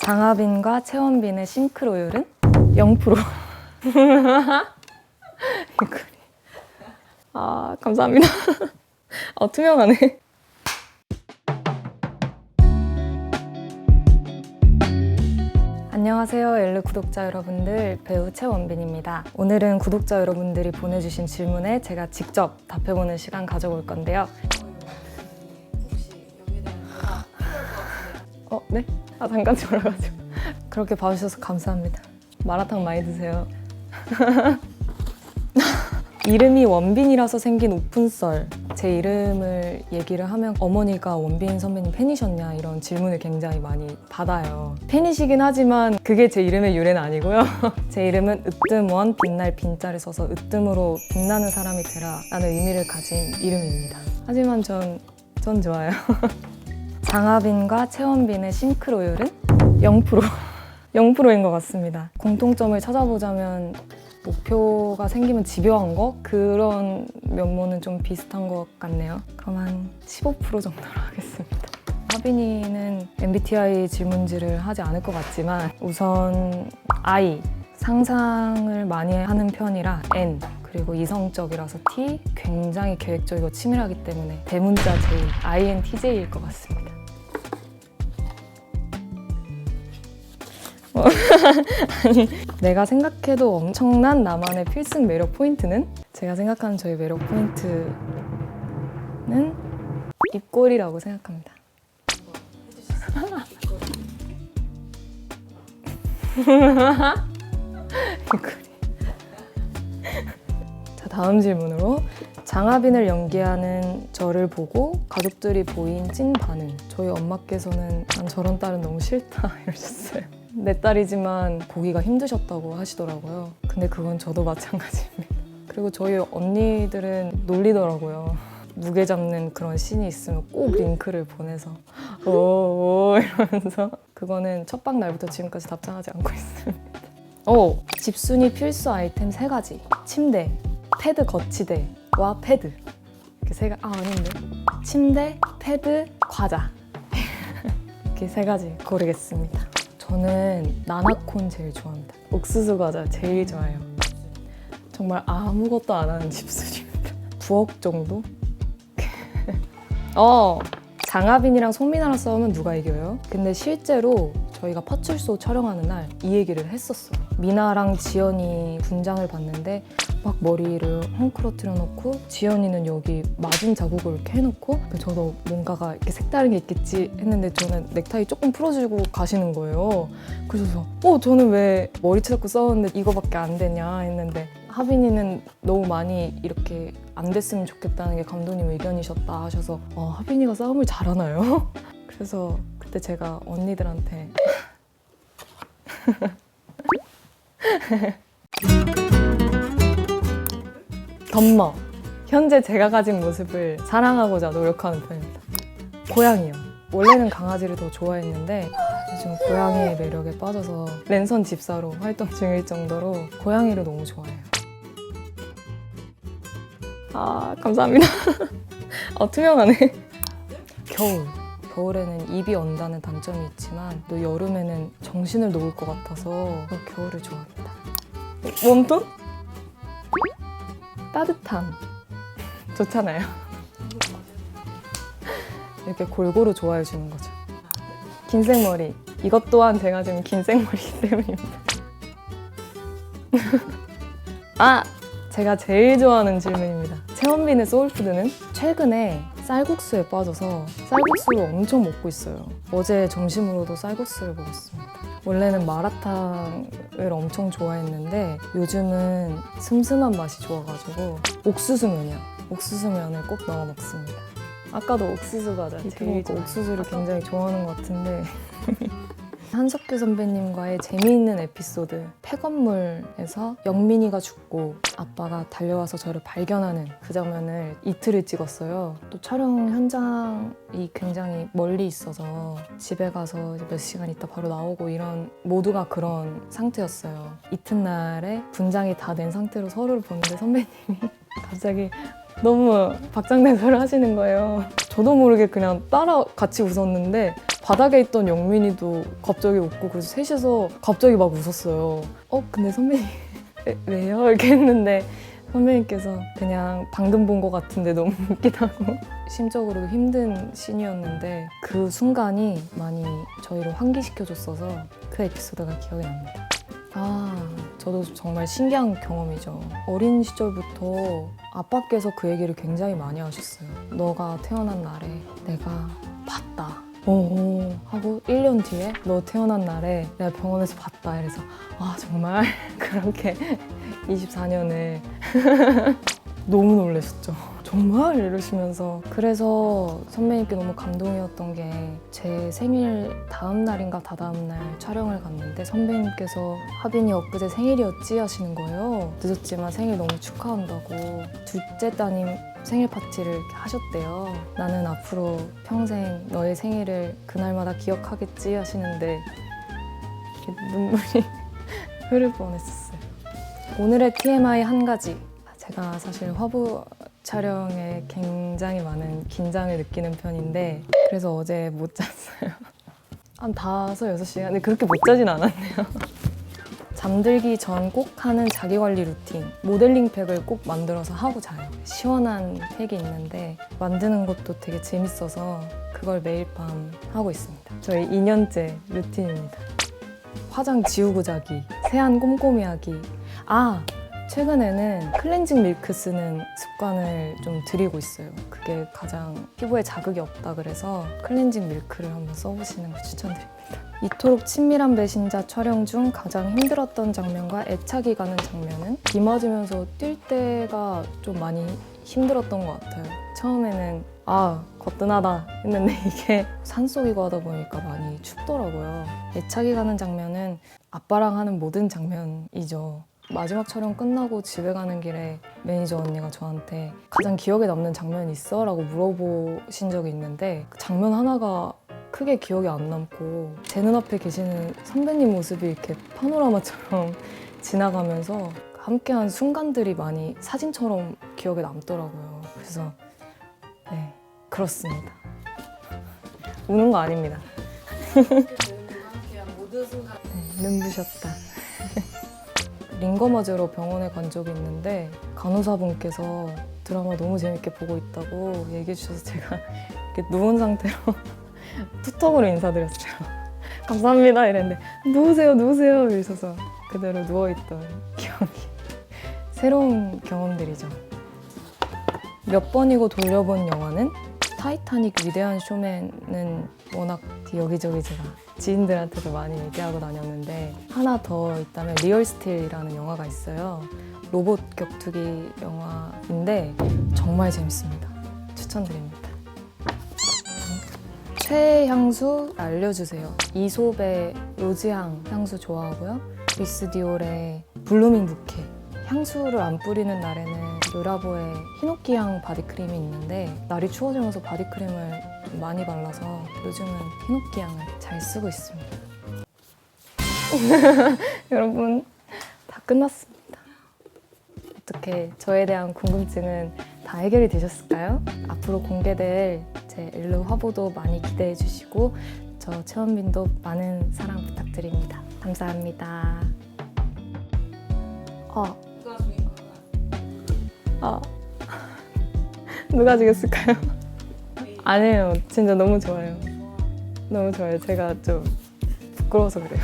장하빈과 채원빈의 싱크로율은 0%. 아, 감사합니다. 투명하네. 안녕하세요, 엘르 구독자 여러분들, 배우 채원빈입니다. 오늘은 구독자 여러분들이 보내주신 질문에 제가 직접 답해보는 시간 가져볼 건데요. 네? 잠깐 졸아가지고. 그렇게 봐주셔서 감사합니다. 마라탕 많이 드세요. 이름이 원빈이라서 생긴 오픈썰. 제 이름을 얘기를 하면 어머니가 원빈 선배님 팬이셨냐 이런 질문을 굉장히 많이 받아요. 팬이시긴 하지만 그게 제 이름의 유래는 아니고요. 제 이름은 으뜸원, 빛날 빈자를 써서 으뜸으로 빛나는 사람이 되라 라는 의미를 가진 이름입니다. 하지만 전 좋아요. 장하빈과 채원빈의 싱크로율은 0%. 0%인 것 같습니다. 공통점을 찾아보자면 목표가 생기면 집요한 거? 그런 면모는 좀 비슷한 것 같네요. 그럼 한 15% 정도로 하겠습니다. 하빈이는 MBTI 질문지를 하지 않을 것 같지만 우선 I, 상상을 많이 하는 편이라 N, 그리고 이성적이라서 T, 굉장히 계획적이고 치밀하기 때문에 대문자 J, INTJ일 것 같습니다. 아니, 내가 생각해도 엄청난 나만의 필승 매력 포인트는? 제가 생각하는 저의 매력 포인트는 입꼬리라고 생각합니다. 입꼬리. 자, 다음 질문으로 장하빈을 연기하는 저를 보고 가족들이 보인 찐 반응. 저희 엄마께서는 난 저런 딸은 너무 싫다 이러셨어요. 내 딸이지만 보기가 힘드셨다고 하시더라고요. 근데 그건 저도 마찬가지입니다. 그리고 저희 언니들은 놀리더라고요. 무게 잡는 그런 씬이 있으면 꼭 링크를 보내서 오 이러면서. 그거는 첫방 날부터 지금까지 답장하지 않고 있습니다. 집순이 필수 아이템 3가지. 침대, 패드 거치대와 패드. 이렇게 3가지. 아닌데. 침대, 패드, 과자. 이렇게 3가지 고르겠습니다. 저는 나나콘 제일 좋아합니다. 옥수수 과자 제일 좋아해요. 정말 아무것도 안 하는 집순이입니다. 9억 정도? 장하빈이랑 송민아랑 싸우면 누가 이겨요? 근데 실제로 저희가 파출소 촬영하는 날 이 얘기를 했었어요. 미나랑 지연이 분장을 봤는데 막 머리를 헝클어뜨려 놓고 지연이는 여기 맞은 자국을 이렇게 해놓고 저도 뭔가가 이렇게 색다른 게 있겠지 했는데 저는 넥타이 조금 풀어주고 가시는 거예요. 그래서 저는 왜 머리채 잡고 싸웠는데 이거밖에 안 되냐 했는데 하빈이는 너무 많이 이렇게 안 됐으면 좋겠다는 게 감독님 의견이셨다 하셔서 하빈이가 싸움을 잘하나요? 그래서 그때 제가 언니들한테 덤머. 현재 제가 가진 모습을 사랑하고자 노력하는 편입니다. 고양이요. 원래는 강아지를 더 좋아했는데 요즘 고양이의 매력에 빠져서 랜선 집사로 활동 중일 정도로 고양이를 너무 좋아해요. 감사합니다. 투명하네. 겨울에는 입이 언다는 단점이 있지만 또 여름에는 정신을 놓을 것 같아서 겨울을 좋아합니다. 웜톤? 따뜻함. 좋잖아요. 이렇게 골고루 좋아해 주는 거죠. 긴 생머리. 이것 또한 제가 지금 긴 생머리이기 때문입니다. 제가 제일 좋아하는 질문입니다. 채원빈의 소울푸드는? 최근에 쌀국수에 빠져서 쌀국수를 엄청 먹고 있어요. 어제 점심으로도 쌀국수를 먹었습니다. 원래는 마라탕을 엄청 좋아했는데 요즘은 슴슴한 맛이 좋아가지고 옥수수면이요. 옥수수면을 꼭 넣어 먹습니다. 아까도 옥수수 과자 제일 옥수수를 굉장히 좋아하는 것 같은데 한석규 선배님과의 재미있는 에피소드. 폐건물에서 영민이가 죽고 아빠가 달려와서 저를 발견하는 그 장면을 이틀을 찍었어요. 또 촬영 현장이 굉장히 멀리 있어서 집에 가서 몇 시간 있다 바로 나오고 이런 모두가 그런 상태였어요. 이튿날에 분장이 다 된 상태로 서로를 보는데 선배님이 갑자기 너무 박장대소를 하시는 거예요. 저도 모르게 그냥 따라 같이 웃었는데 바닥에 있던 영민이도 갑자기 웃고 그래서 셋이서 갑자기 막 웃었어요. 근데 선배님 왜요? 이렇게 했는데 선배님께서 그냥 방금 본 것 같은데 너무 웃기다고. 심적으로도 힘든 씬이었는데 그 순간이 많이 저희를 환기시켜줬어서 그 에피소드가 기억이 납니다. 저도 정말 신기한 경험이죠. 어린 시절부터 아빠께서 그 얘기를 굉장히 많이 하셨어요. 너가 태어난 날에 내가 봤다. 하고 1년 뒤에 너 태어난 날에 내가 병원에서 봤다. 이래서 정말 그렇게 24년을 너무 놀라셨죠. 정말? 이러시면서. 그래서 선배님께 너무 감동이었던 게 제 생일 다음 날인가 다다음 날 촬영을 갔는데 선배님께서 하빈이 엊그제 생일이었지 하시는 거예요. 늦었지만 생일 너무 축하한다고. 둘째 따님 생일 파티를 이렇게 하셨대요. 나는 앞으로 평생 너의 생일을 그날마다 기억하겠지 하시는데 이렇게 눈물이 흐를 뻔했었어요. 오늘의 TMI 한 가지. 제가 사실 화보 촬영에 굉장히 많은 긴장을 느끼는 편인데 그래서 어제 못 잤어요. 한 5, 6시간? 근데 그렇게 못 자진 않았네요. 잠들기 전 꼭 하는 자기관리 루틴. 모델링 팩을 꼭 만들어서 하고 자요. 시원한 팩이 있는데 만드는 것도 되게 재밌어서 그걸 매일 밤 하고 있습니다. 저희 2년째 루틴입니다. 화장 지우고 자기, 세안 꼼꼼히 하기. 최근에는 클렌징 밀크 쓰는 습관을 좀 들이고 있어요. 그게 가장 피부에 자극이 없다 그래서 클렌징 밀크를 한번 써보시는 걸 추천드립니다. 이토록 친밀한 배신자 촬영 중 가장 힘들었던 장면과 애착이 가는 장면은 비 맞으면서 뛸 때가 좀 많이 힘들었던 것 같아요. 처음에는 거뜬하다 했는데 이게 산속이고 하다 보니까 많이 춥더라고요. 애착이 가는 장면은 아빠랑 하는 모든 장면이죠. 마지막 촬영 끝나고 집에 가는 길에 매니저 언니가 저한테 가장 기억에 남는 장면이 있어? 라고 물어보신 적이 있는데 그 장면 하나가 크게 기억에 안 남고 제 눈앞에 계시는 선배님 모습이 이렇게 파노라마처럼 지나가면서 함께한 순간들이 많이 사진처럼 기억에 남더라고요. 그래서 네, 그렇습니다. 우는 거 아닙니다. 눈부셨다. 링거 맞으러 병원에 간 적이 있는데 간호사분께서 드라마 너무 재밌게 보고 있다고 얘기해 주셔서 제가 이렇게 누운 상태로 푸턱으로 인사드렸어요. 감사합니다 이랬는데 누우세요 이러셔서 그대로 누워있던 기억이. 새로운 경험들이죠. 몇 번이고 돌려본 영화는 타이타닉 위대한 쇼맨은 워낙 여기저기 제가 지인들한테도 많이 얘기하고 다녔는데 하나 더 있다면 리얼스틸이라는 영화가 있어요. 로봇 격투기 영화인데 정말 재밌습니다. 추천드립니다. 최애 향수 알려주세요. 이솝의 로즈향 향수 좋아하고요. 크리스 디올의 블루밍 부케. 향수를 안 뿌리는 날에는 르라보의 히노키향 바디크림이 있는데 날이 추워지면서 바디크림을 좀 많이 발라서 요즘은 히노키향을 잘 쓰고 있습니다. 여러분 다 끝났습니다. 어떻게 저에 대한 궁금증은 다 해결이 되셨을까요? 앞으로 공개될 제 엘르 화보도 많이 기대해 주시고 저 최원빈도 많은 사랑 부탁드립니다. 감사합니다. 누가 주겠을까요? 아니에요. 진짜 너무 좋아요. 너무 좋아요. 제가 좀 부끄러워서 그래요.